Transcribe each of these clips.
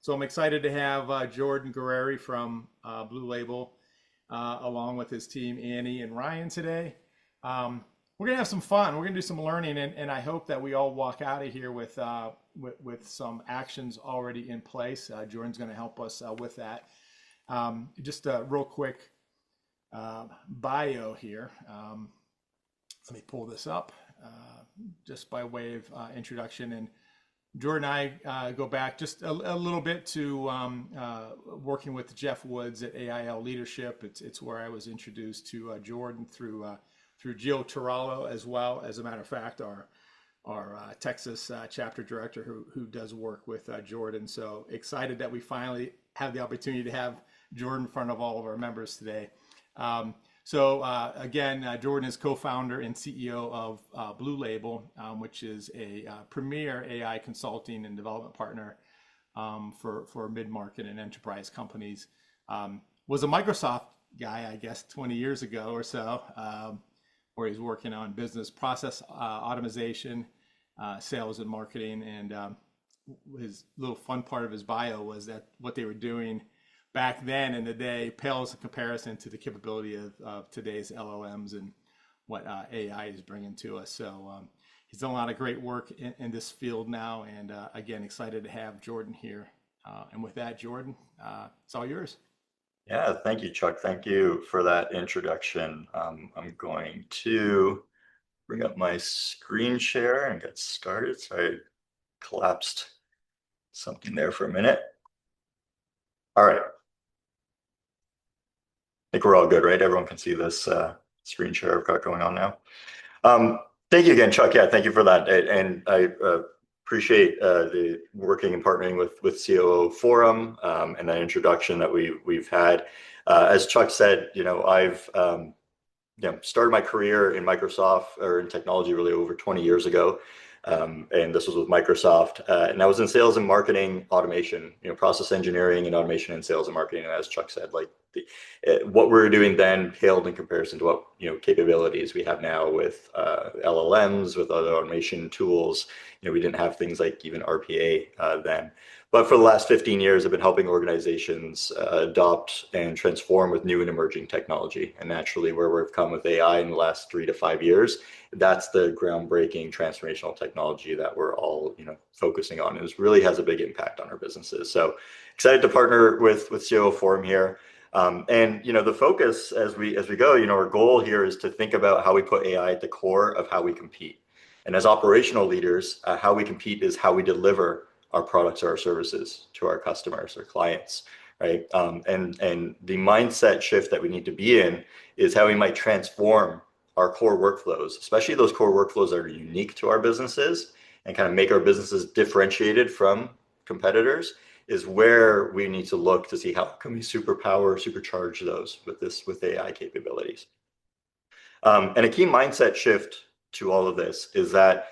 So I'm excited to have Jordan Gurrieri from BlueLabel along with his team, Annie and Ryan today. We're gonna have some fun. We're gonna do some learning, and I hope that we all walk out of here with some actions already in place. Jordan's gonna help us with that. Just a real quick bio here. Let me pull this up just by way of introduction. And Jordan and I go back just a little bit to working with Jeff Woods at AIL Leadership. It's where I was introduced to Jordan through Gio Turallo as well. As a matter of fact, our Texas chapter director who does work with Jordan. So excited that we finally have the opportunity to have Jordan in front of all of our members today. Again, Jordan is co-founder and CEO of BlueLabel, which is a premier AI consulting and development partner for mid-market and enterprise companies. Was a Microsoft guy, I guess, 20 years ago or so, where he's working on business process automation, sales and marketing. And his little fun part of his bio was that what they were doing back then in the day pales in comparison to the capability of today's LLMs and what AI is bringing to us. So he's done a lot of great work in this field now, and again, excited to have Jordan here. And with that, Jordan, it's all yours. Yeah, thank you, Chuck. Thank you for that introduction. I'm going to bring up my screen share and get started. Sorry, I collapsed something there for a minute. All right. I think we're all good, right? Everyone can see this screen share I've got going on now. Thank you again, Chuck. Yeah, thank you for that. And I appreciate the working and partnering with COO Forum and that introduction that we've had. As Chuck said, I've started my career in Microsoft or in technology really over 20 years ago. And this was with Microsoft, and I was in sales and marketing automation, process engineering and automation and sales and marketing. And as Chuck said, what we were doing then paled in comparison to what capabilities we have now with LLMs, with other automation tools. We didn't have things like even RPA then. But for the last 15 years, I've been helping organizations adopt and transform with new and emerging technology. And naturally, where we've come with AI in the last 3 to 5 years, that's the groundbreaking transformational technology that we're all focusing on. And it really has a big impact on our businesses. So excited to partner with COO Forum here. And the focus as we go, our goal here is to think about how we put AI at the core of how we compete. And as operational leaders, how we compete is how we deliver our products or our services to our customers or clients, right? And the mindset shift that we need to be in is how we might transform our core workflows, especially those core workflows that are unique to our businesses and kind of make our businesses differentiated from competitors, is where we need to look to see how can we supercharge those with AI capabilities. And a key mindset shift to all of this is that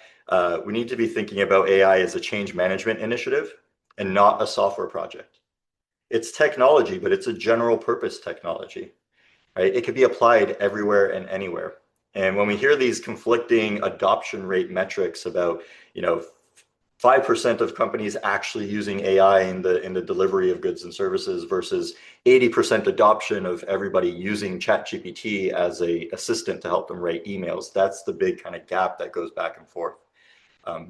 we need to be thinking about AI as a change management initiative and not a software project. It's technology, but it's a general purpose technology, right? It could be applied everywhere and anywhere. And when we hear these conflicting adoption rate metrics about, 5% of companies actually using AI in the delivery of goods and services versus 80% adoption of everybody using ChatGPT as an assistant to help them write emails, that's the big kind of gap that goes back and forth.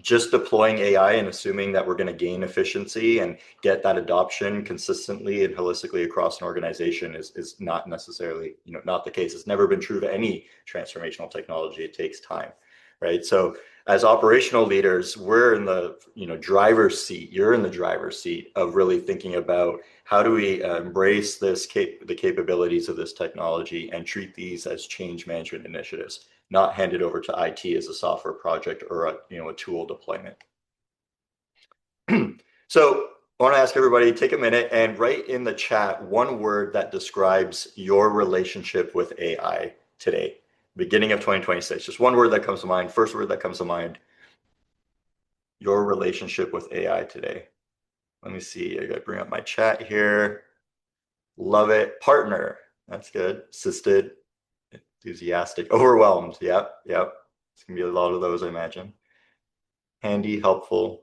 Just deploying AI and assuming that we're going to gain efficiency and get that adoption consistently and holistically across an organization is not necessarily, not the case. It's never been true to any transformational technology. It takes time, right? So as operational leaders, we're in the driver's seat. You're in the driver's seat of really thinking about how do we embrace the capabilities of this technology and treat these as change management initiatives, not hand it over to IT as a software project or a tool deployment. So I want to ask everybody, take a minute and write in the chat one word that describes your relationship with AI today, beginning of 2026. Just one word that comes to mind, first word that comes to mind. Your relationship with AI today. Let me see, I got to bring up my chat here. Love it. Partner, that's good. Assisted. Enthusiastic, overwhelmed. Yep. It's gonna be a lot of those, I imagine. Handy, helpful.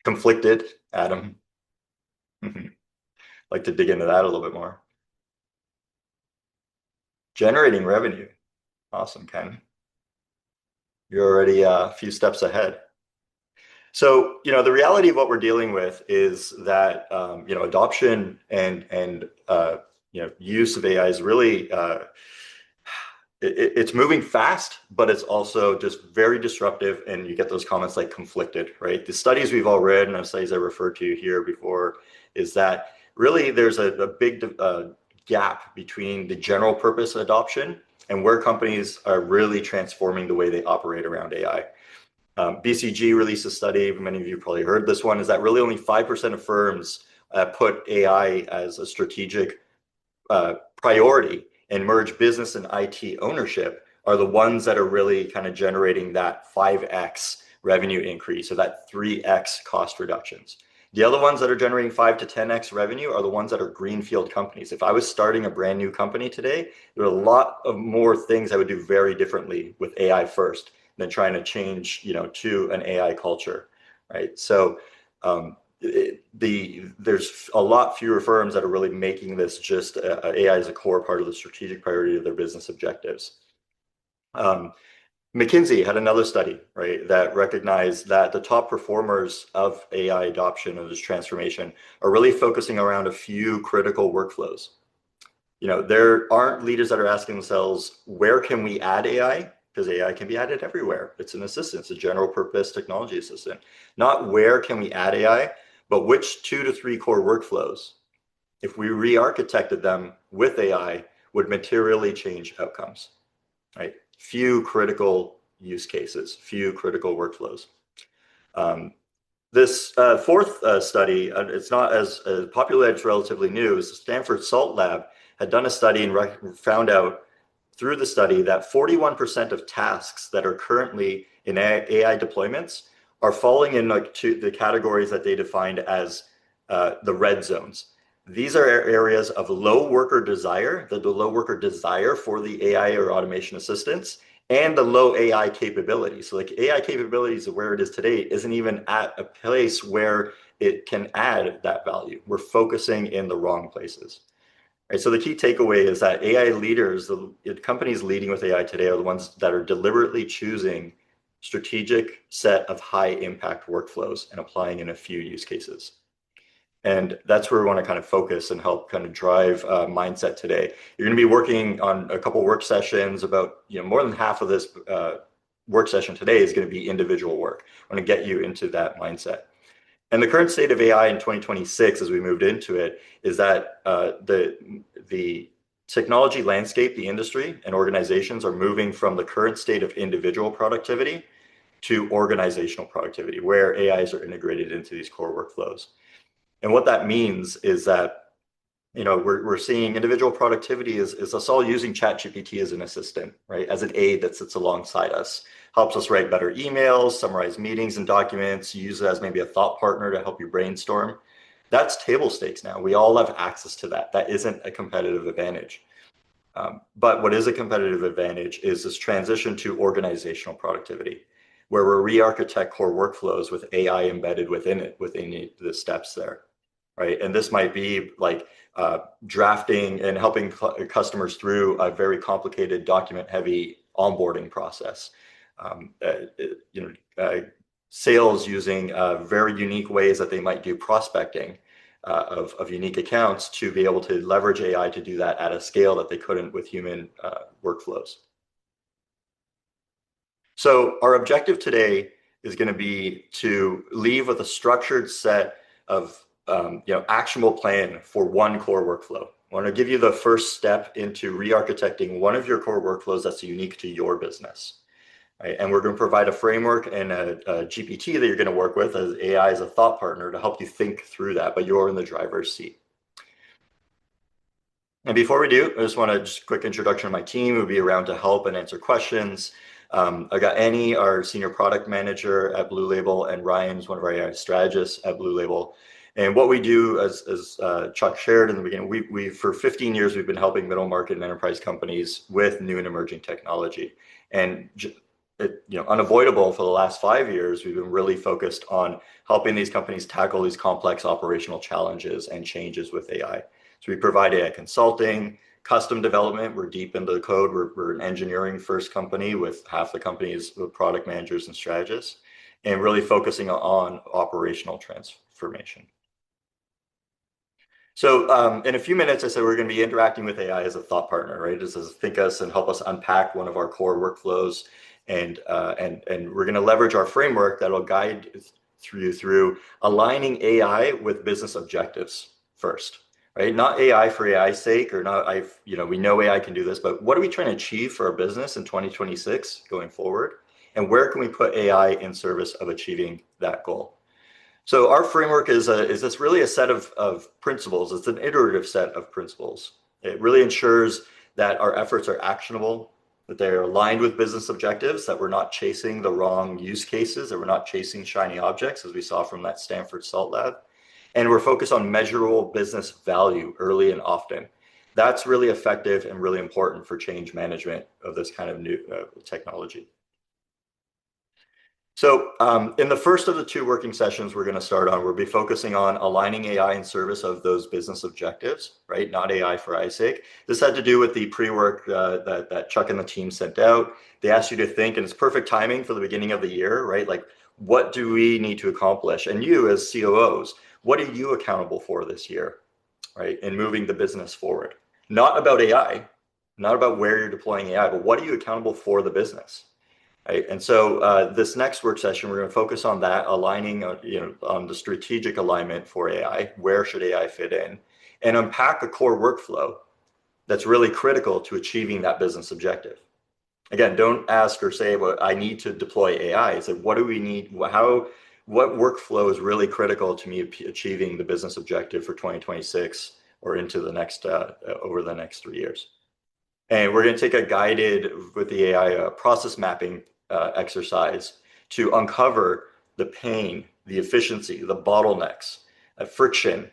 Conflicted, Adam. Like to dig into that a little bit more. Generating revenue. Awesome, Ken. You're already a few steps ahead. So, the reality of what we're dealing with is that, adoption and use of AI is really, it's moving fast, but it's also just very disruptive. And you get those comments like conflicted, right? The studies we've all read and the studies I referred to here before is that really there's a big gap between the general purpose adoption and where companies are really transforming the way they operate around AI. BCG released a study, many of you probably heard this one, is that really only 5% of firms put AI as a strategic priority and merge business and IT ownership are the ones that are really kind of generating that 5x revenue increase or that 3x cost reductions. The other ones that are generating 5 to 10x revenue are the ones that are greenfield companies. If I was starting a brand new company today, there are a lot of more things I would do very differently with AI first than trying to change, to an AI culture, right? So there's a lot fewer firms that are really making this just AI as a core part of the strategic priority of their business objectives. McKinsey had another study, right, that recognized that the top performers of AI adoption and this transformation are really focusing around a few critical workflows. There aren't leaders that are asking themselves, where can we add AI? Because AI can be added everywhere. It's an assistant, it's a general purpose technology assistant. Not where can we add AI, but which 2 to 3 core workflows, if we re-architected them with AI, would materially change outcomes, right? Few critical use cases, few critical workflows. This fourth study, it's not as popular, it's relatively new, is the Stanford Salt Lab had done a study and found out through the study that 41% of tasks that are currently in AI deployments are falling in to the categories that they defined as the red zones. These are areas of low worker desire, the low worker desire for the AI or automation assistance, and the low AI capability. So like AI capabilities of where it is today isn't even at a place where it can add that value. We're focusing in the wrong places. Right, so the key takeaway is that AI leaders, the companies leading with AI today are the ones that are deliberately choosing strategic set of high impact workflows and applying in a few use cases. And that's where we want to kind of focus and help kind of drive mindset today. You're going to be working on a couple work sessions about, more than half of this work session today is going to be individual work. I want to get you into that mindset. And the current state of AI in 2026, as we moved into it, is that the technology landscape, the industry and organizations are moving from the current state of individual productivity to organizational productivity, where AIs are integrated into these core workflows. And what that means is that, we're seeing individual productivity is us all using ChatGPT as an assistant, right? As an aid that sits alongside us, helps us write better emails, summarize meetings and documents, use it as maybe a thought partner to help you brainstorm. That's table stakes now. We all have access to that. That isn't a competitive advantage. But what is a competitive advantage is this transition to organizational productivity, where we're re-architect core workflows with AI embedded within it, within the steps there, right? And this might be like drafting and helping customers through a very complicated document-heavy onboarding process. Sales using very unique ways that they might do prospecting of unique accounts to be able to leverage AI to do that at a scale that they couldn't with human workflows. So our objective today is going to be to leave with a structured set of actionable plan for one core workflow. I want to give you the first step into re-architecting one of your core workflows that's unique to your business. Right? And we're going to provide a framework and a GPT that you're going to work with as AI as a thought partner to help you think through that, but you're in the driver's seat. And before we do, I just want to just quick introduction of my team who will be around to help and answer questions. I got Annie, our senior product manager at BlueLabel, and Ryan is one of our AI strategists at BlueLabel. And what we do, as Chuck shared in the beginning, we for 15 years, we've been helping middle market and enterprise companies with new and emerging technology. And unavoidable for the last 5 years, we've been really focused on helping these companies tackle these complex operational challenges and changes with AI. So we provide AI consulting, custom development. We're deep into the code. We're an engineering first company with half the companies with product managers and strategists, and really focusing on operational transformation. So in a few minutes, I said we're going to be interacting with AI as a thought partner, right? Just as think us and help us unpack one of our core workflows, and we're going to leverage our framework that will guide through aligning AI with business objectives first, right? Not AI for AI's sake, or not. We know AI can do this, but what are we trying to achieve for our business in 2026 going forward, and where can we put AI in service of achieving that goal? So our framework is this really a set of principles. It's an iterative set of principles. It really ensures that our efforts are actionable, that they're aligned with business objectives, that we're not chasing the wrong use cases, that we're not chasing shiny objects, as we saw from that Stanford Salt Lab. And we're focused on measurable business value early and often. That's really effective and really important for change management of this kind of new technology. So in the first of the 2 working sessions we're going to start on, we'll be focusing on aligning AI in service of those business objectives, right? Not AI for AI's sake. This had to do with the pre-work that Chuck and the team sent out. They asked you to think, and it's perfect timing for the beginning of the year, right? Like, what do we need to accomplish? And you as COOs, what are you accountable for this year, right? In moving the business forward. Not about AI, not about where you're deploying AI, but what are you accountable for the business? Right. And so this next work session, we're going to focus on that, aligning on the strategic alignment for AI. Where should AI fit in? And unpack a core workflow that's really critical to achieving that business objective. Again, don't ask or say, well, I need to deploy AI. It's like, what do we need? What workflow is really critical to me achieving the business objective for 2026 or into the next over the next 3 years? And we're going to take a guided with the AI process mapping exercise to uncover the pain, the efficiency, the bottlenecks, friction,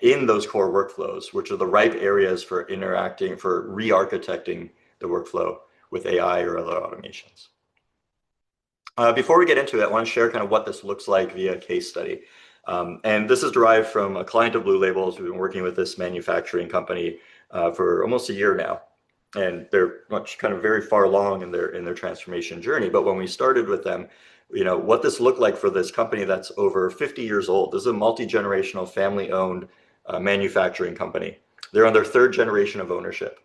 in those core workflows, which are the ripe areas for interacting, for re-architecting the workflow with AI or other automations. Before we get into it, I want to share kind of what this looks like via case study. And this is derived from a client of BlueLabel's. We've been working with this manufacturing company for almost a year now. And they're kind of very far along in their transformation journey. But when we started with them, what this looked like for this company that's over 50 years old. This is a multi-generational, family-owned manufacturing company. They're on their 3rd generation of ownership.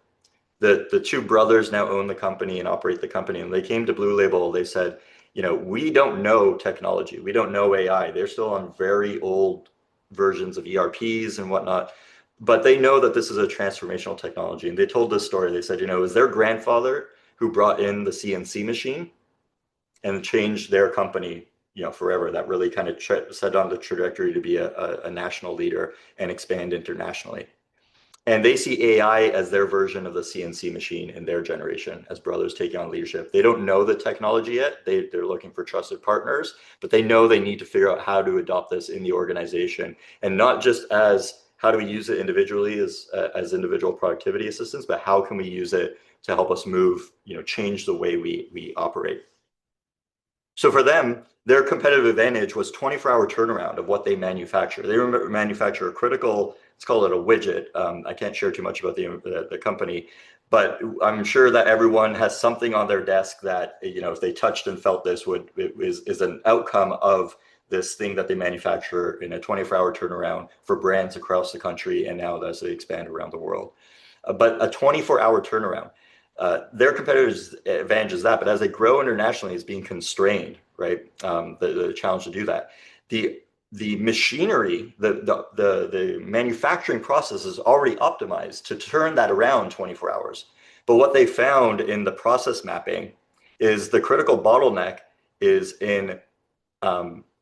The 2 brothers now own the company and operate the company. And they came to BlueLabel. They said, we don't know technology. We don't know AI. They're still on very old versions of ERPs and whatnot. But they know that this is a transformational technology. And they told this story. They said, it was their grandfather who brought in the CNC machine and changed their company, forever. That really kind of set on the trajectory to be a national leader and expand internationally. And they see AI as their version of the CNC machine in their generation, as brothers taking on leadership. They don't know the technology yet. They're looking for trusted partners, but they know they need to figure out how to adopt this in the organization, and not just as how do we use it individually as individual productivity assistants, but how can we use it to help us move, change the way we operate. So for them, their competitive advantage was 24-hour turnaround of what they manufacture. They manufacture a critical, let's call it a widget. I can't share too much about the company, but I'm sure that everyone has something on their desk that, if they touched and felt this is an outcome of this thing that they manufacture in a 24-hour turnaround for brands across the country, and now as they expand around the world. But a 24-hour turnaround, their competitive advantage is that, but as they grow internationally, it's being constrained, right? The challenge to do that. The machinery, the manufacturing process is already optimized to turn that around 24 hours. But what they found in the process mapping is the critical bottleneck is in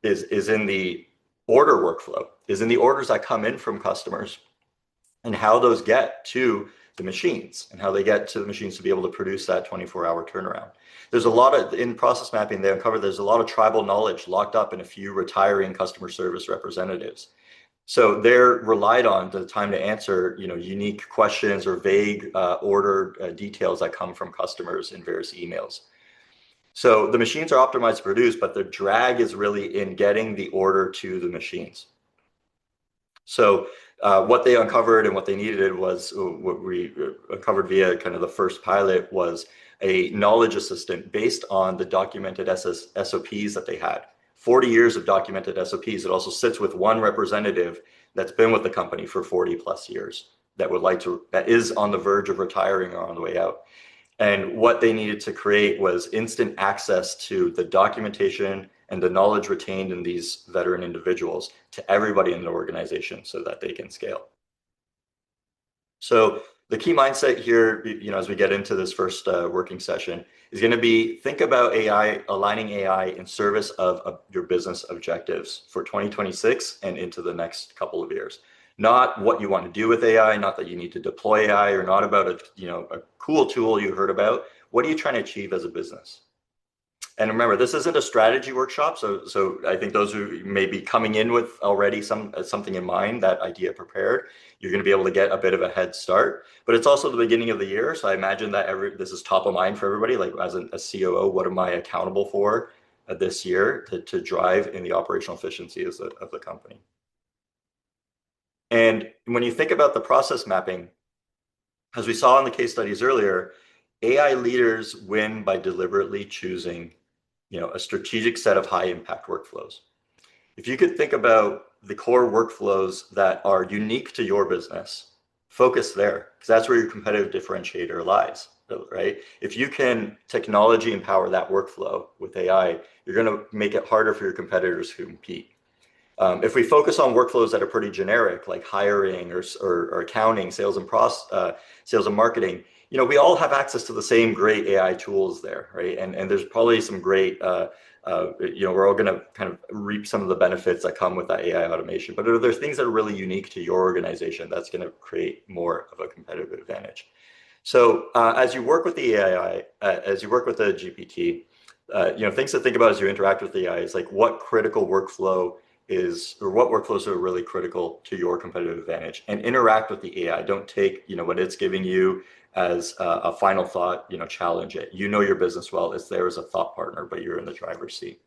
the order workflow, is in the orders that come in from customers and how those get to the machines and how they get to the machines to be able to produce that 24-hour turnaround. There's a lot of, in process mapping, they uncovered there's a lot of tribal knowledge locked up in a few retiring customer service representatives. So they're relied on the time to answer, unique questions or vague order details that come from customers in various emails. So the machines are optimized to produce, but the drag is really in getting the order to the machines. So what they uncovered and what they needed was what we uncovered via kind of the first pilot was a knowledge assistant based on the documented SOPs that they had. 40 years of documented SOPs. It also sits with one representative that's been with the company for 40 plus years that is on the verge of retiring or on the way out. And what they needed to create was instant access to the documentation and the knowledge retained in these veteran individuals to everybody in the organization so that they can scale. So the key mindset here, as we get into this first working session, is going to be think about AI, aligning AI in service of your business objectives for 2026 and into the next couple of years. Not what you want to do with AI, not that you need to deploy AI, or not about a cool tool you heard about. What are you trying to achieve as a business? And remember, this isn't a strategy workshop, so I think those who may be coming in with already something in mind, that idea prepared, you're going to be able to get a bit of a head start. But it's also the beginning of the year, so I imagine that this is top of mind for everybody. Like as a COO, what am I accountable for this year to drive in the operational efficiency of the company? And when you think about the process mapping, as we saw in the case studies earlier, AI leaders win by deliberately choosing a strategic set of high impact workflows. If you could think about the core workflows that are unique to your business, focus there, because that's where your competitive differentiator lies, right? If you can technology empower that workflow with AI, you're going to make it harder for your competitors to compete. If we focus on workflows that are pretty generic, like hiring or accounting, sales and marketing, we all have access to the same great AI tools there, right? And there's probably some great, we're all going to kind of reap some of the benefits that come with that AI automation. But are there things that are really unique to your organization that's going to create more of a competitive advantage? So as you work with the AI, as you work with the GPT, things to think about as you interact with the AI is like what critical workflow or what workflows are really critical to your competitive advantage, and interact with the AI. Don't take what it's giving you as a final thought, challenge it. You know your business well. It's there as a thought partner, but you're in the driver's seat.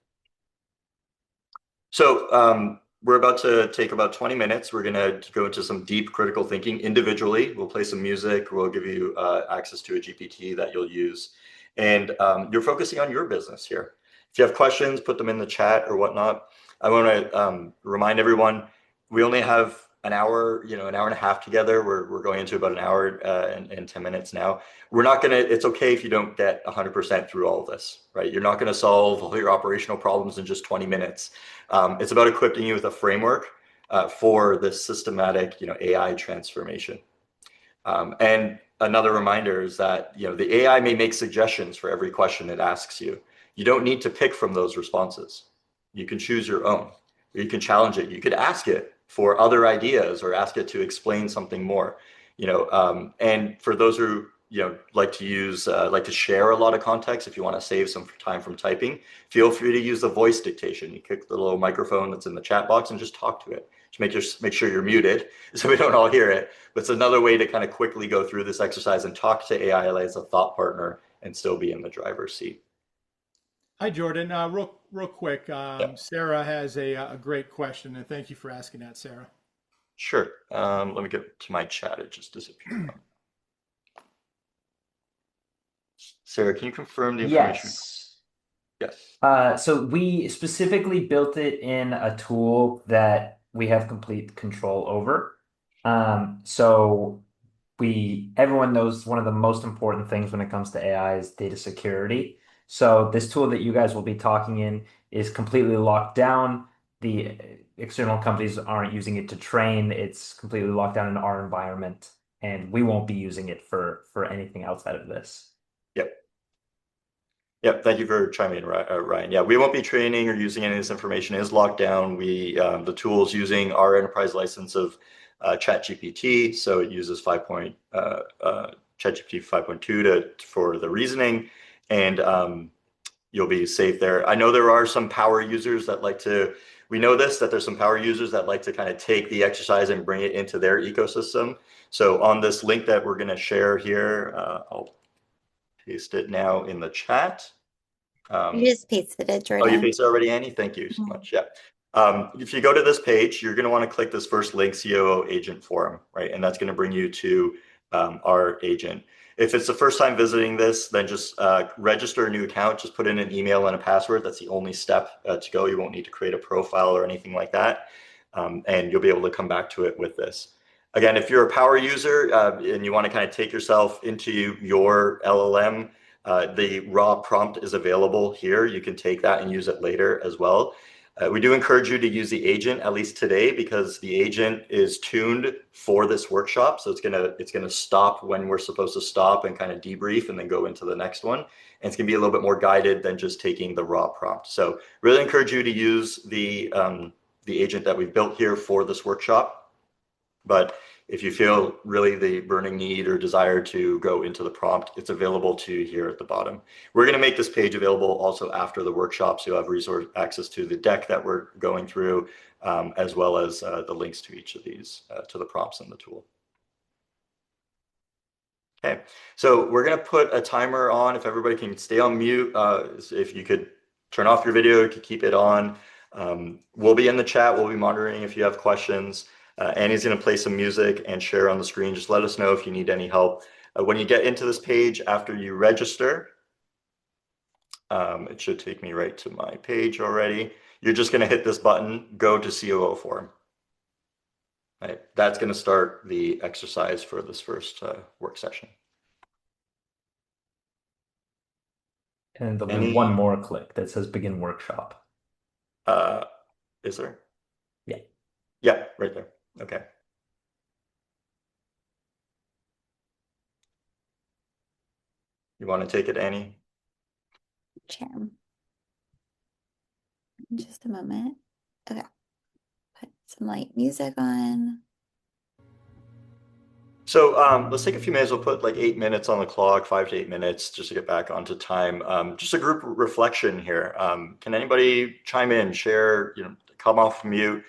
So we're about to take about 20 minutes. We're going to go into some deep critical thinking individually. We'll play some music. We'll give you access to a GPT that you'll use. And you're focusing on your business here. If you have questions, put them in the chat or whatnot. I want to remind everyone, we only have an hour, an hour and a half together. We're going into about an hour and 10 minutes now. It's okay if you don't get 100% through all of this, right? You're not going to solve all your operational problems in just 20 minutes. It's about equipping you with a framework for this systematic, AI transformation. And another reminder is that, the AI may make suggestions for every question it asks you. You don't need to pick from those responses. You can choose your own. You can challenge it. You could ask it for other ideas or ask it to explain something more. And for those who like to share a lot of context, if you want to save some time from typing, feel free to use the voice dictation. You click the little microphone that's in the chat box and just talk to it. Just make sure you're muted so we don't all hear it. But it's another way to kind of quickly go through this exercise and talk to AI as a thought partner and still be in the driver's seat. Hi, Jordan. Real quick, Yeah. Sarah has a great question, and thank you for asking that, Sarah. Sure. Let me get to my chat. It just disappeared. Sarah, can you confirm the information? Yes. Yes. So we specifically built it in a tool that we have complete control over. So everyone knows one of the most important things when it comes to AI is data security. So this tool that you guys will be talking in is completely locked down. The external companies aren't using it to train. It's completely locked down in our environment, and we won't be using it for anything outside of this. Yep. Yep. Thank you for chiming in, Ryan. Yeah, we won't be training or using any of this information. It is locked down. The tool is using our enterprise license of ChatGPT, so it uses ChatGPT 5.2 for the reasoning, and you'll be safe there. I know there are some power users that we know that there's some power users that like to kind of take the exercise and bring it into their ecosystem. So on this link that we're going to share here, I'll paste it now in the chat. You just pasted it, Oh, you Jordan. pasted already, Annie? Thank you so much. Yeah. If you go to this page, you're going to want to click this first link, COO Agent Forum, right? And that's going to bring you to our agent. If it's the first time visiting this, then just register a new account. Just put in an email and a password. That's the only step to go. You won't need to create a profile or anything like that. And you'll be able to come back to it with this. Again, if you're a power user and you want to kind of take yourself into your LLM, the raw prompt is available here. You can take that and use it later as well. We do encourage you to use the agent, at least today, because the agent is tuned for this workshop. So it's gonna stop when we're supposed to stop and kind of debrief and then go into the next one. And it's gonna be a little bit more guided than just taking the raw prompt. So really encourage you to use the agent that we've built here for this workshop. But if you feel really the burning need or desire to go into the prompt, it's available to you here at the bottom. We're going to make this page available also after the workshop, so you'll have resource access to the deck that we're going through, as well as the links to each of these, to the prompts in the tool. Okay, so we're going to put a timer on. If everybody can stay on mute, if you could turn off your video, you could keep it on. We'll be in the chat. We'll be monitoring if you have questions. Annie's going to play some music and share on the screen. Just let us know if you need any help. When you get into this page after you register, it should take me right to my page already. You're just going to hit this button, go to COO Forum. Right, that's going to start the exercise for this first work session. And there'll be one more click that says begin workshop. Is there? Yeah. Yeah, right there. Okay. You want to take it, Annie? Sure. Just a moment. Okay. Put some light music on. So let's take a few minutes. We'll put like 8 minutes on the clock, 5 to 8 minutes, just to get back onto time. Just a group reflection here. Can anybody chime in, share, come off mute?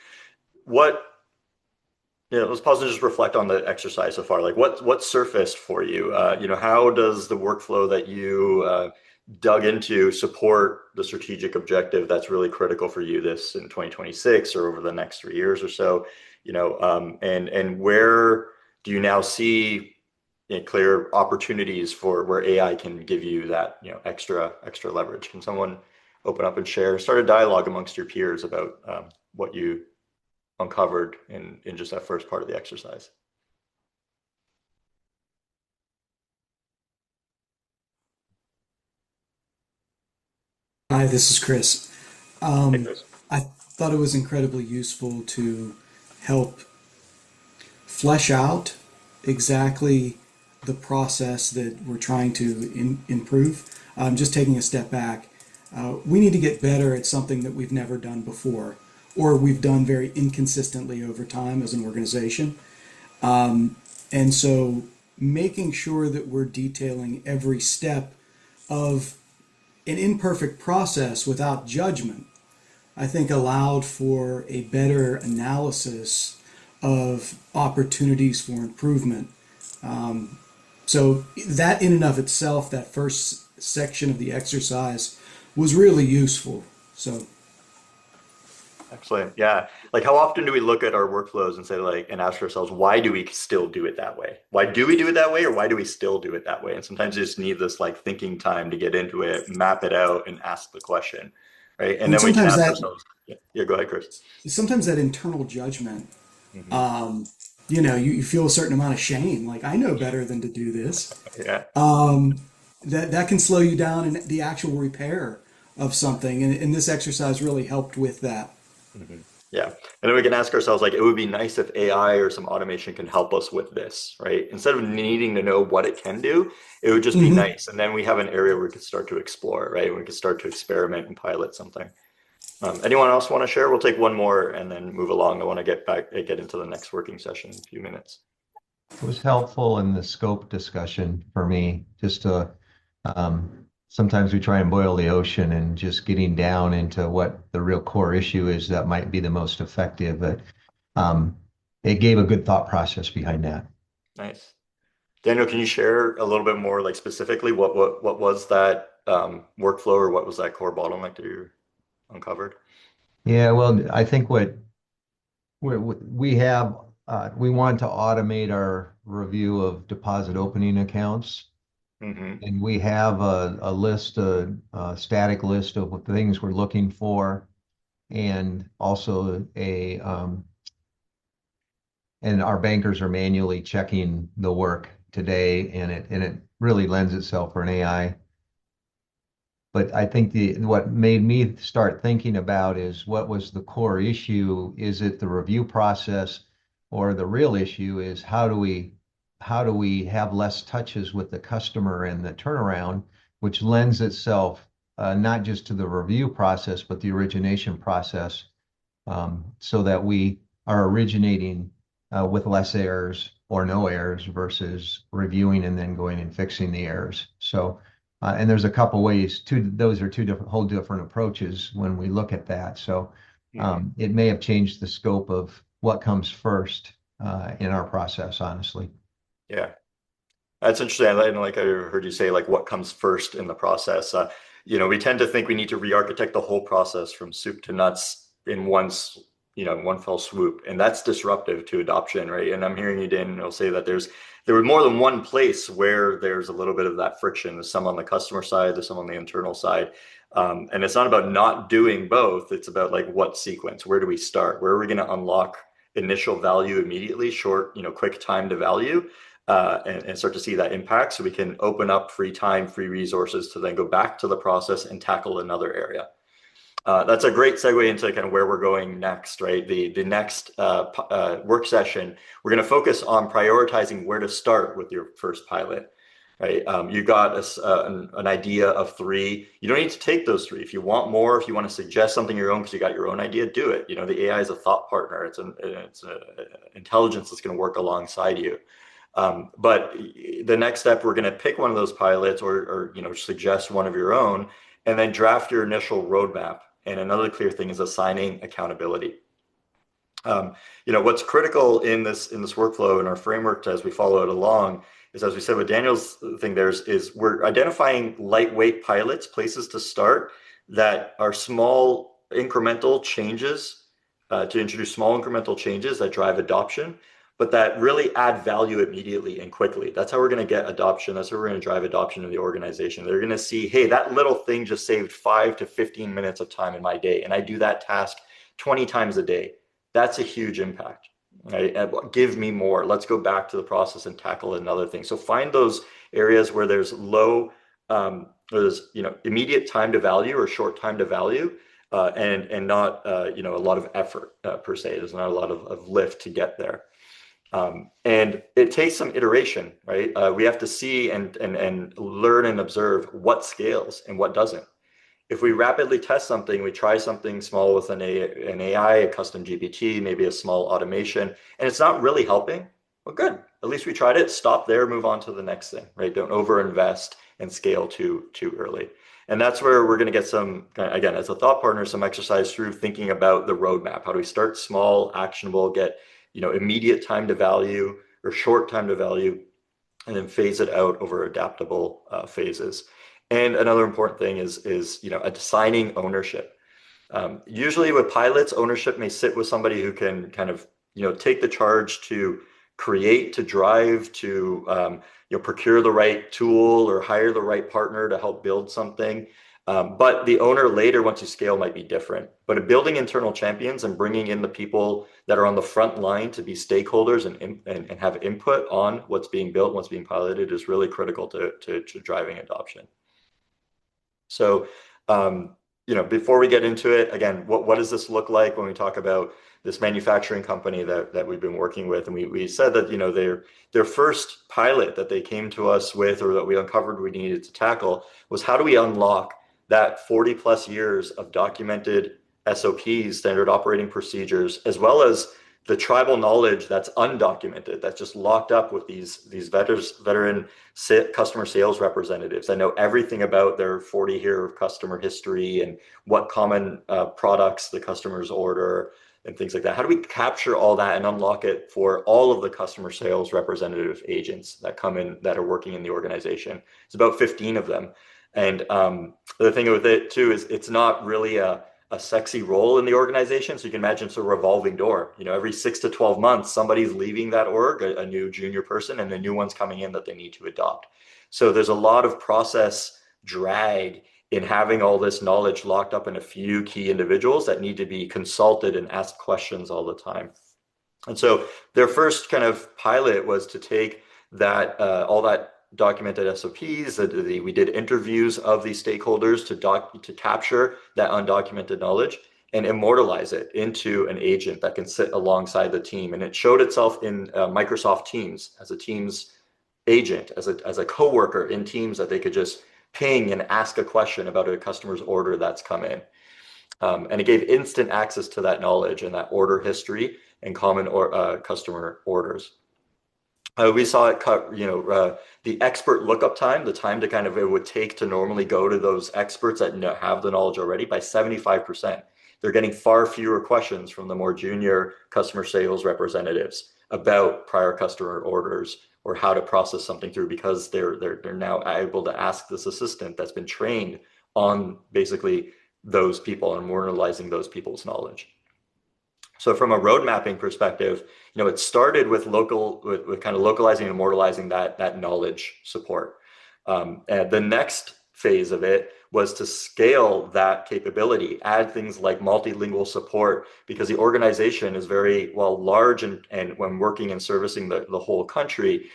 Let's pause and just reflect on the exercise so far. Like what surfaced for you? How does the workflow that you dug into support the strategic objective that's really critical for you this in 2026 or over the next 3 years or so? And where do you now see clear opportunities for where AI can give you that extra leverage? Can someone open up and share, start a dialogue amongst your peers about what you uncovered in just that first part of the exercise? Hi, this is Chris. Hey, Chris. I thought it was incredibly useful to help flesh out exactly the process that we're trying to improve. Just taking a step back, we need to get better at something that we've never done before, or we've done very inconsistently over time as an organization. And so making sure that we're detailing every step of an imperfect process without judgment, I think allowed for a better analysis of opportunities for improvement. So that in and of itself, that first section of the exercise was really useful. So Excellent. Yeah. Like how often do we look at our workflows and say and ask ourselves, why do we still do it that way? Why do we do it that way, or why do we still do it that way? And sometimes you just need this thinking time to get into it, map it out, and ask the question, right? And then we can ask ourselves, yeah, go ahead, Chris. sometimes that internal judgment, Mm-hmm. you feel a certain amount of shame. Like I know better than to do this. Yeah. That can slow you down in the actual repair of something. And this exercise really helped with that. Mm-hmm. Yeah. And then we can ask ourselves, it would be nice if AI or some automation can help us with this, right? Instead of needing to know what it can do, it would just be Mm-hmm. nice. And then we have an area where we could start to explore, right? We could start to experiment and pilot something. Anyone else want to share? We'll take one more and then move along. I want to get into the next working session in a few minutes. It was helpful in the scope discussion for me, just to sometimes we try and boil the ocean and just getting down into what the real core issue is that might be the most effective. But it gave a good thought process behind that. Nice. Daniel, can you share a little bit more, specifically what was that workflow, or what was that core bottleneck that you uncovered? Yeah, well, I think what we have, we want to automate our review of deposit opening accounts. Mm-hmm. And we have a list, a static list of things we're looking for, and also and our bankers are manually checking the work today, and it really lends itself for an AI. But I think what made me start thinking about is what was the core issue? Is it the review process, or the real issue is how do we have less touches with the customer and the turnaround, which lends itself not just to the review process, but the origination process, so that we are originating with less errors or no errors versus reviewing and then going and fixing the errors. So, and there's a couple ways those are two whole different approaches when we look at that. So, it may have changed the scope of what comes first in our process, honestly. Yeah, that's interesting. And like I heard you say, like what comes first in the process. We tend to think we need to re-architect the whole process from soup to nuts in one fell swoop, and that's disruptive to adoption, right? And I'm hearing you, Daniel, say that there were more than one place where there's a little bit of that friction. There's some on the customer side, there's some on the internal side, and it's not about not doing both. It's about like what sequence. Where do we start? Where are we going to unlock initial value immediately, short, quick time to value? And start to see that impact, so we can open up free time, free resources to then go back to the process and tackle another area. That's a great segue into kind of where we're going next, right? The next work session, we're going to focus on prioritizing where to start with your first pilot, right? You got an idea of 3. You don't need to take those 3. If you want more, if you want to suggest something your own because you got your own idea, do it. The AI is a thought partner. It's an intelligence that's going to work alongside you. But the next step, we're going to pick one of those pilots or suggest one of your own, and then draft your initial roadmap. And another clear thing is assigning accountability. What's critical in this workflow in our framework as we follow it along is, as we said with Daniel's thing, is we're identifying lightweight pilots, places to start that are small incremental changes, to introduce small incremental changes that drive adoption, but that really add value immediately and quickly. That's how we're going to get adoption. That's how we're going to drive adoption in the organization. They're going to see, hey, that little thing just saved 5 to 15 minutes of time in my day, and I do that task 20 times a day. That's a huge impact, right? Give me more. Let's go back to the process and tackle another thing. So find those areas where there's immediate time to value or short time to value, and not a lot of effort per se. There's not a lot of lift to get there. And it takes some iteration, right? We have to see and learn and observe what scales and what doesn't. If we rapidly test something, we try something small with an AI, a custom GPT, maybe a small automation, and it's not really helping, well, good. At least we tried it. Stop there, move on to the next thing, right? Don't overinvest and scale too early. And that's where we're going to get some, again, as a thought partner, some exercise through thinking about the roadmap. How do we start small, actionable, get immediate time to value or short time to value, and then phase it out over adaptable phases. And another important thing is assigning ownership. Usually with pilots, ownership may sit with somebody who can kind of take the charge to create, to drive, to procure the right tool or hire the right partner to help build something. But the owner later, once you scale, might be different. But building internal champions and bringing in the people that are on the front line to be stakeholders and have input on what's being built, what's being piloted, is really critical to driving adoption. So, before we get into it, again, what does this look like when we talk about this manufacturing company that we've been working with? And we said that their first pilot that they came to us with, or that we uncovered we needed to tackle, was how do we unlock that 40 plus years of documented SOPs, standard operating procedures, as well as the tribal knowledge that's undocumented, that's just locked up with these veteran customer sales representatives that know everything about their 40-year of customer history and what common products the customers order and things like that. How do we capture all that and unlock it for all of the customer sales representative agents that come in, that are working in the organization? It's about 15 of them. And the thing with it too is it's not really a sexy role in the organization. So you can imagine it's a revolving door. Every 6 to 12 months, somebody's leaving that org, a new junior person, and a new one's coming in that they need to adopt. So there's a lot of process drag in having all this knowledge locked up in a few key individuals that need to be consulted and asked questions all the time. And so their first kind of pilot was to take that all that documented SOPs. We did interviews of these stakeholders to capture that undocumented knowledge and immortalize it into an agent that can sit alongside the team. And it showed itself in Microsoft Teams as a Teams agent, as a coworker in Teams that they could just ping and ask a question about a customer's order that's come in. And it gave instant access to that knowledge and that order history and common customer orders. We saw it cut, the expert lookup time, the time to it would take to normally go to those experts that have the knowledge already, by 75%. They're getting far fewer questions from the more junior customer sales representatives about prior customer orders or how to process something through, because they're now able to ask this assistant that's been trained on basically those people and immortalizing those people's knowledge. So from a road mapping perspective, it started with kind of localizing and immortalizing that knowledge support. And the next phase of it was to scale that capability, add things like multilingual support, because the organization is very large, and when working and servicing the whole country,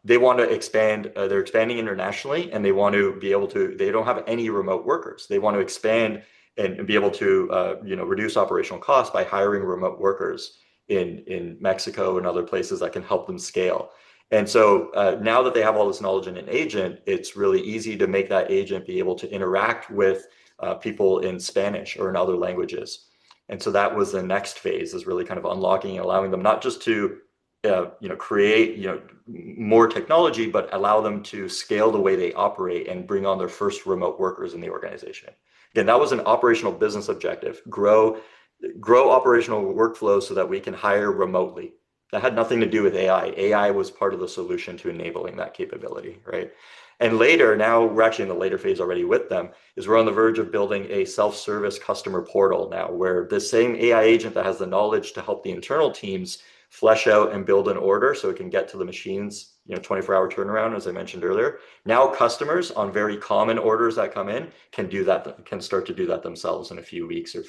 they want to expand. They're expanding internationally, and they want to be able to. They don't have any remote workers. They want to expand and be able to reduce operational costs by hiring remote workers in Mexico and other places that can help them scale. And so now that they have all this knowledge in an agent, it's really easy to make that agent be able to interact with people in Spanish or in other languages. And so that was the next phase, is really kind of unlocking and allowing them not just to create more technology, but allow them to scale the way they operate and bring on their first remote workers in the organization. Again, that was an operational business objective: grow operational workflows so that we can hire remotely. That had nothing to do with AI. AI was part of the solution to enabling that capability, right? And later, now we're actually in the later phase already with them, is we're on the verge of building a self-service customer portal now, where the same AI agent that has the knowledge to help the internal teams flesh out and build an order so it can get to the machines, 24-hour turnaround, as I mentioned earlier. Now customers on very common orders that come in can do that, can start to do that themselves in a few weeks or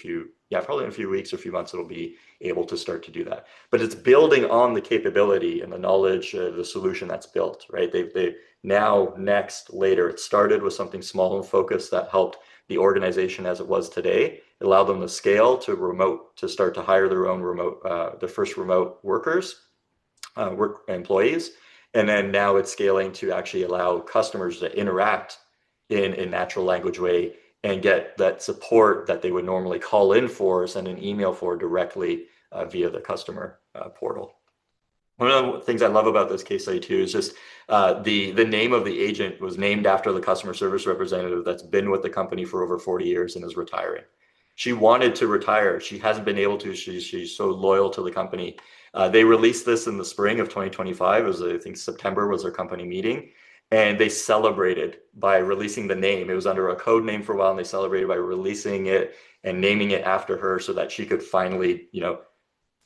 probably in a few weeks or a few months, it'll be able to start to do that. But it's building on the capability and the knowledge, the solution that's built, right? They now, later, it started with something small and focused that helped the organization as it was today. It allowed them to scale to start to hire their own the first remote workers, employees. And then now it's scaling to actually allow customers to interact in a natural language way and get that support that they would normally call in for, send an email for directly via the customer portal. One of the things I love about this case study too is just the name of the agent was named after the customer service representative that's been with the company for over 40 years and is retiring. She wanted to retire. She hasn't been able to. She's so loyal to the company. They released this in the spring of 2025. It was, I think, September was their company meeting. And they celebrated by releasing the name. It was under a code name for a while, and they celebrated by releasing it and naming it after her so that she could finally,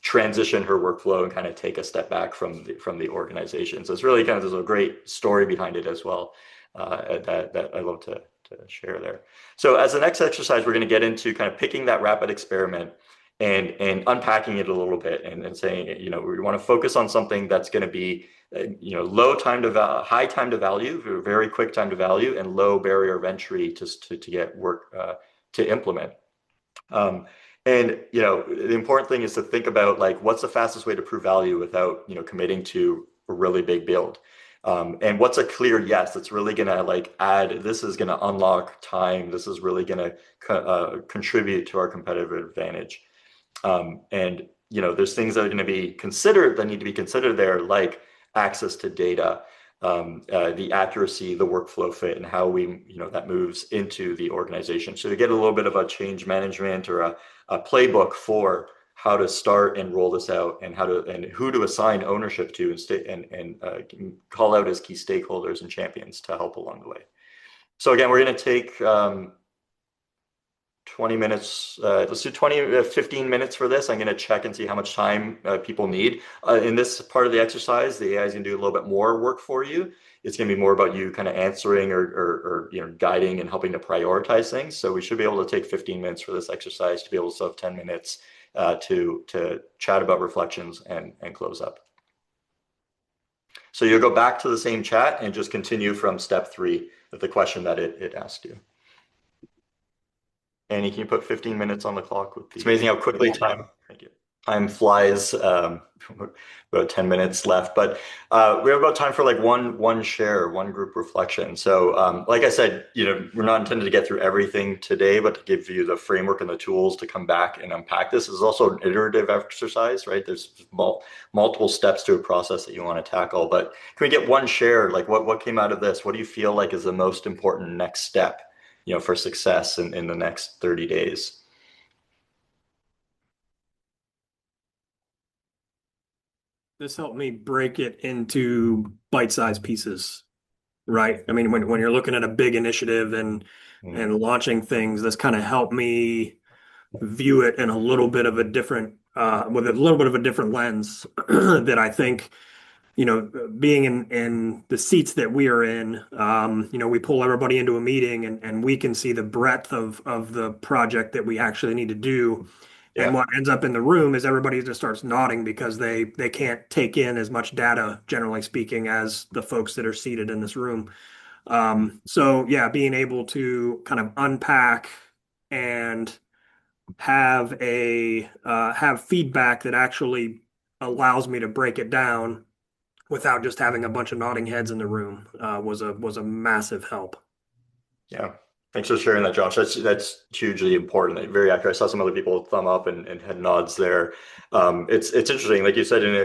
transition her workflow and kind of take a step back from the organization. So it's really there's a great story behind it as well that I love to share there. So as the next exercise, we're going to get into kind of picking that rapid experiment and unpacking it a little bit and saying, we want to focus on something that's going to be, high time to value, very quick time to value, and low barrier of entry to get work to implement. And the important thing is to think about what's the fastest way to prove value without committing to a really big build. And what's a clear yes that's really going to add, this is going to unlock time, this is really going to contribute to our competitive advantage. And there's things that are going to be considered, that need to be considered there, like access to data, the accuracy, the workflow fit, and how that moves into the organization. So to get a little bit of a change management or a playbook for how to start and roll this out, and who to assign ownership to, and call out as key stakeholders and champions to help along the way. So again, we're going to take 20 minutes. Let's do 15 minutes for this. I'm going to check and see how much time people need. In this part of the exercise, the AI is going to do a little bit more work for you. It's going to be more about you kind of answering or guiding and helping to prioritize things. So we should be able to take 15 minutes for this exercise to be able to have 10 minutes to chat about reflections and close up. So you'll go back to the same chat and just continue from step 3 with the question that it asked you. Annie, can you put 15 minutes on the clock? It's amazing how quickly time flies. About 10 minutes left, but we have about time for like one group reflection. So like I said, we're not intended to get through everything today, but to give you the framework and the tools to come back and unpack this. This is also an iterative exercise, right? There's multiple steps to a process that you want to tackle, but can we get one share? Like what came out of this? What do you feel like is the most important next step, for success in the next 30 days? This helped me break it into bite-sized pieces, right? I mean, when you're looking at a big initiative and launching things, this kind of helped me view it in a little bit of a different, with a little bit of a different lens that I think, being in the seats that we are in, we pull everybody into a meeting and we can see the breadth of the project that we actually need to do. Yeah. And what ends up in the room is everybody just starts nodding because they can't take in as much data, generally speaking, as the folks that are seated in this room. So yeah, being able to kind of unpack and have feedback that actually allows me to break it down without just having a bunch of nodding heads in the room was a massive help. Yeah. Thanks for sharing that, Josh. That's hugely important. Very accurate. I saw some other people thumb up and head nods there. It's interesting, like you said, and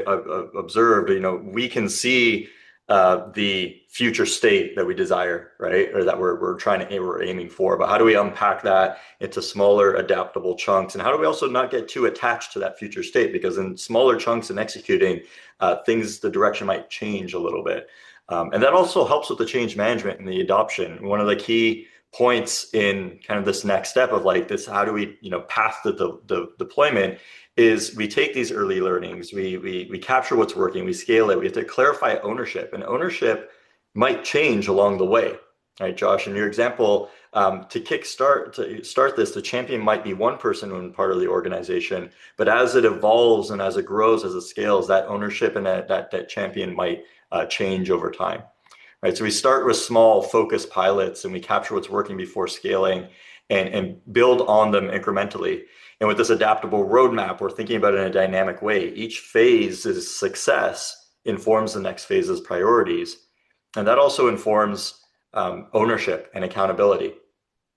observed. We can see the future state that we desire, right, or that we're aiming for. But how do we unpack that into smaller, adaptable chunks? And how do we also not get too attached to that future state? Because in smaller chunks and executing the direction might change a little bit. And that also helps with the change management and the adoption. One of the key points in kind of this next step of like this, how do we, path the deployment, is we take these early learnings, we capture what's working, we scale it, we have to clarify ownership, and ownership might change along the way, right? Josh, in your example, to start this, the champion might be one person in part of the organization, but as it evolves and as it grows, as it scales, that ownership and that champion might change over time. Right, so we start with small focused pilots and we capture what's working before scaling and build on them incrementally. And with this adaptable roadmap, we're thinking about it in a dynamic way. Each phase's success informs the next phase's priorities. And that also informs ownership and accountability.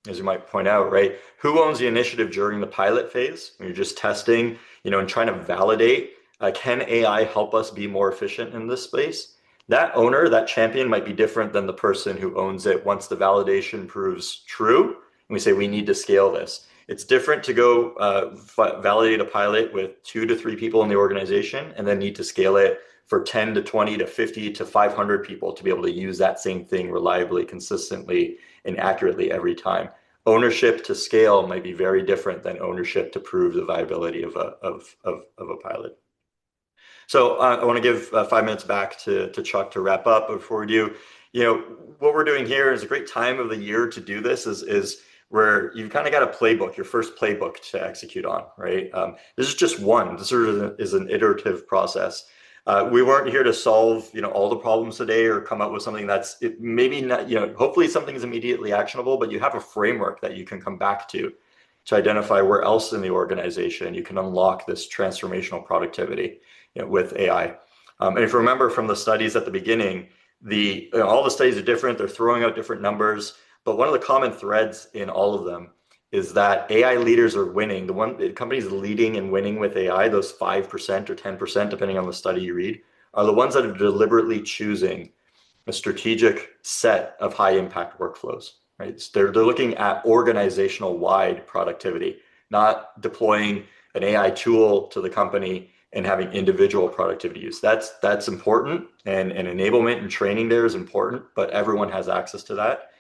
As you might point out, right? Who owns the initiative during the pilot phase? When you're just testing, and trying to validate, can AI help us be more efficient in this space? That owner, that champion might be different than the person who owns it once the validation proves true. And we say, we need to scale this. It's different to go validate a pilot with 2 to 3 people in the organization and then need to scale it for 10 to 20 to 50 to 500 people to be able to use that same thing reliably, consistently, and accurately every time. Ownership to scale might be very different than ownership to prove the viability of a pilot. So I want to give 5 minutes back to Chuck to wrap up. But before we do, what we're doing here is a great time of the year to do this is where you've kind of got a playbook, your first playbook to execute on, right? This is just one. This is an iterative process. We weren't here to solve, all the problems today or come up with something that's maybe not, hopefully something is immediately actionable, but you have a framework that you can come back to identify where else in the organization you can unlock this transformational productivity with AI. And if you remember from the studies at the beginning, all the studies are different. They're throwing out different numbers, but one of the common threads in all of them is that AI leaders are winning. The companies leading and winning with AI, those 5% or 10%, depending on the study you read, are the ones that are deliberately choosing a strategic set of high impact workflows. Right? So they're looking at organizational wide productivity, not deploying an AI tool to the company and having individual productivity use. That's important, and enablement and training there is important, but everyone has access to that.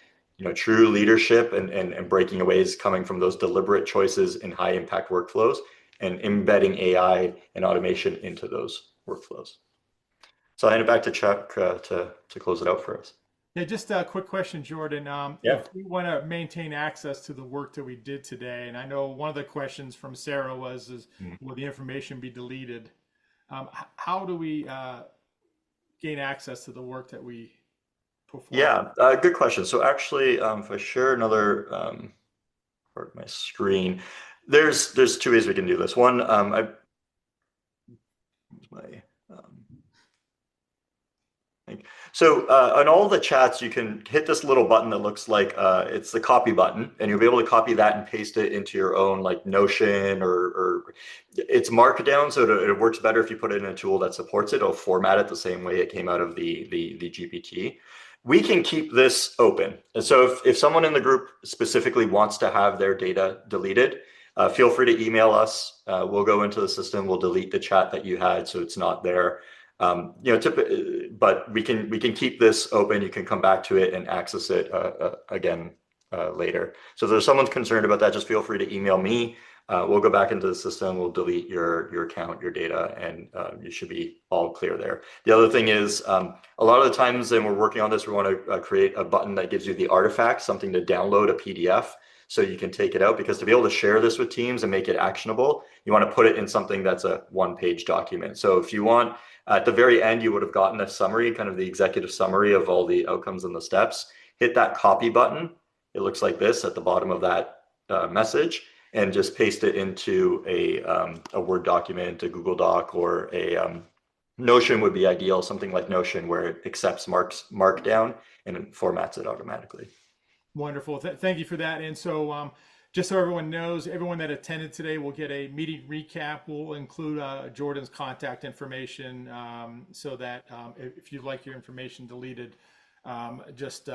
true leadership and breaking away is coming from those deliberate choices in high impact workflows and embedding AI and automation into those workflows. So I'll hand it back to Chuck to close it out for us. Yeah, just a quick question, Jordan. Yeah. If we want to maintain access to the work that we did today, and I know one of the questions from Sarah was, will the information be deleted? How do we gain access to the work that we perform? Yeah, good question. So actually, if I share another part of my screen, there's two ways we can do this. One, so on all the chats, you can hit this little button that looks like it's the copy button, and you'll be able to copy that and paste it into your own like Notion or it's markdown, so it works better if you put it in a tool that supports it. It'll format it the same way it came out of the GPT. We can keep this open. And so if someone in the group specifically wants to have their data deleted, feel free to email us. We'll go into the system, we'll delete the chat that you had so it's not there. But we can keep this open. You can come back to it and access it again later. So if there's someone concerned about that, just feel free to email me. We'll go back into the system, we'll delete your account, your data, and you should be all clear there. The other thing is, a lot of the times when we're working on this, we want to create a button that gives you the artifact, something to download a PDF so you can take it out, because to be able to share this with teams and make it actionable, you want to put it in something that's a one-page document. So if you want, at the very end, you would have gotten a summary, kind of the executive summary of all the outcomes and the steps. Hit that copy button. It looks like this at the bottom of that message, and just paste it into a Word document, a Google Doc, or a Notion would be ideal, something like Notion where it accepts markdown and it formats it automatically. Wonderful. Thank you for that. And so just so everyone knows, everyone that attended today will get a meeting recap. We'll include Jordan's contact information so that if you'd like your information deleted, just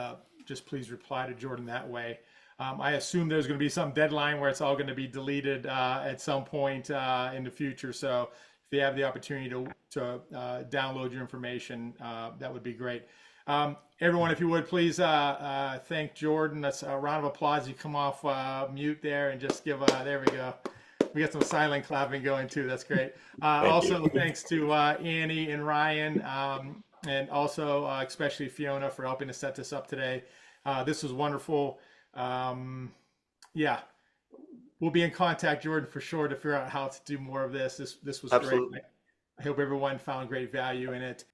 please reply to Jordan that way. I assume there's going to be some deadline where it's all going to be deleted at some point in the future. So if you have the opportunity to download your information, that would be great. Everyone, if you would, please thank Jordan. That's a round of applause. You come off mute there and just give there we go. We got some silent clapping going too. That's great. Also, thanks to Annie and Ryan, and also especially Fiona for helping to set this up today. This was wonderful. Yeah, we'll be in contact, Jordan, for sure, to figure out how to do more of this. This was Absolutely great. I hope everyone found great value in it.